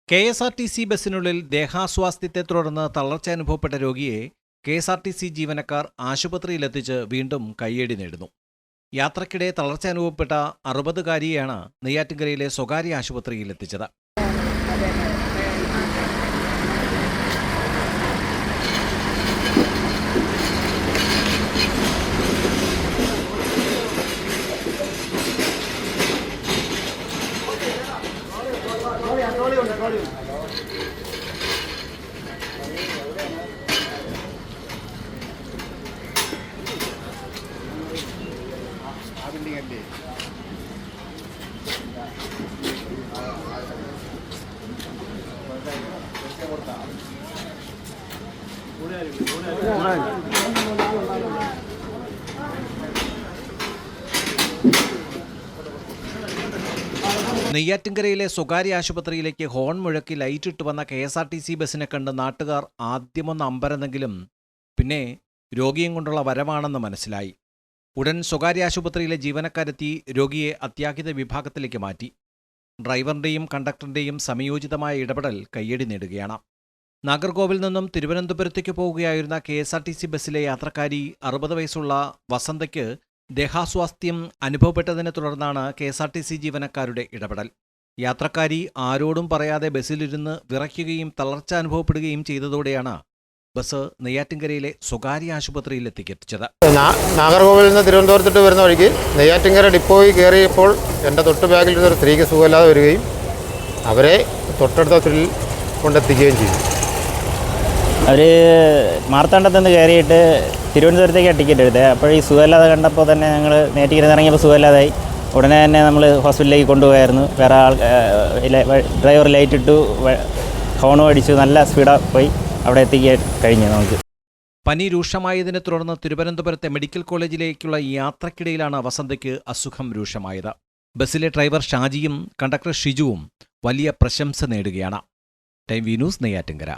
KSRTC ബസ്സിനുള്ളിൽ ദേഹാസ്വാസ്ഥ്യത്തെ തുടർന്ന് തളർച്ച അനുഭവപ്പെട്ട രോഗിയെ കെ.എസ്.ആർ.ടി.സി ജീവനക്കാർ ആശുപത്രിയിലെത്തിച്ച് വീണ്ടും കയ്യടി നേടുന്നു. യാത്രക്കിടെ തളർച്ച അനുഭവപ്പെട്ട 60-കാരിയെയാണ് നെയ്യാറ്റിൻകരയിലെ സ്വകാര്യ ആശുപത്രിയിലെത്തിച്ചത്. നെയ്യാറ്റിൻകരയിലെ സ്വകാര്യ ആശുപത്രിയിലേക്ക് ഹോൺ മുഴക്കി ലൈറ്റിട്ട് വന്ന കെ.എസ്.ആർ.ടി.സി ബസ്സിനെ കണ്ട് നാട്ടുകാർ ആദ്യമൊന്ന് അമ്പരന്നെങ്കിലും പിന്നെ രോഗിയും കൊണ്ടുള്ള വരവാണെന്ന് മനസ്സിലായി. ഉടൻ സ്വകാര്യ ആശുപത്രിയിലെ ജീവനക്കാരെത്തി രോഗിയെ അത്യാഹിത വിഭാഗത്തിലേക്ക് മാറ്റി. ഡ്രൈവറിന്റെയും കണ്ടക്ടറിന്റെയും സമയോചിതമായ ഇടപെടൽ കയ്യടി നേടുകയാണ്. നാഗർകോവിൽ നിന്നും തിരുവനന്തപുരത്തേക്ക് പോവുകയായിരുന്ന കെ.എസ്.ആർ.ടി.സി ബസ്സിലെ യാത്രക്കാരി 60 വയസ്സുള്ള വസന്തയ്ക്ക് ദേഹാസ്വാസ്ഥ്യം അനുഭവപ്പെട്ടതിനെ തുടർന്നാണ് കെ.എസ്.ആർ.ടി.സി ജീവനക്കാരുടെ ഇടപെടൽ. യാത്രക്കാരി ആരോടും പറയാതെ ബസ്സിലിരുന്ന് വിറയ്ക്കുകയും തളർച്ച അനുഭവപ്പെടുകയും ചെയ്തതോടെയാണ് ബസ് നെയ്യാറ്റിൻകരയിലെ സ്വകാര്യ ആശുപത്രിയിൽ എത്തിച്ചത്. നാഗർകോവിൽ നിന്ന് തിരുവനന്തപുരത്തോട്ട് വരുന്ന വഴിക്ക് നെയ്യാറ്റിൻകര ഡിപ്പോയിൽ കയറിയപ്പോൾ എൻ്റെ തൊട്ട് ബാഗിലിരുന്ന ഒരു സ്ത്രീക്ക് സുഖമില്ലാതെ വരികയും അവരെ തൊട്ടടുത്ത കൊണ്ടെത്തിക്കുകയും ചെയ്തു. അവർ മാർത്താണ്ഡത്ത് നിന്ന് കയറിയിട്ട് തിരുവനന്തപുരത്തേക്ക് ടിക്കറ്റ് എടുത്തത്. അപ്പോൾ ഈ സുഖമില്ലാതെ കണ്ടപ്പോൾ തന്നെ ഞങ്ങൾ നെയ്യാറ്റിൻകരയിൽ ഇറങ്ങിയപ്പോൾ സുഖമില്ലാതായി. ഉടനെ തന്നെ നമ്മൾ ഹോസ്പിറ്റലിലേക്ക് കൊണ്ടുപോയായിരുന്നു. വേറെ ഡ്രൈവർ ലൈറ്റ് ഇട്ടു, ഹോണും അടിച്ചു, നല്ല സ്പീഡാണ് പോയി അവിടെ എത്തിക്കാൻ കഴിഞ്ഞു നമുക്ക്. പനി രൂക്ഷമായതിനെ തുടർന്ന് തിരുവനന്തപുരത്തെ മെഡിക്കൽ കോളേജിലേക്കുള്ള യാത്രക്കിടയിലാണ് വസന്തയ്ക്ക് അസുഖം രൂക്ഷമായത്. ബസ്സിലെ ഡ്രൈവർ ഷാജിയും കണ്ടക്ടർ ഷിജുവും വലിയ പ്രശംസ നേടുകയാണ്. Time we news, Neyyattinkara.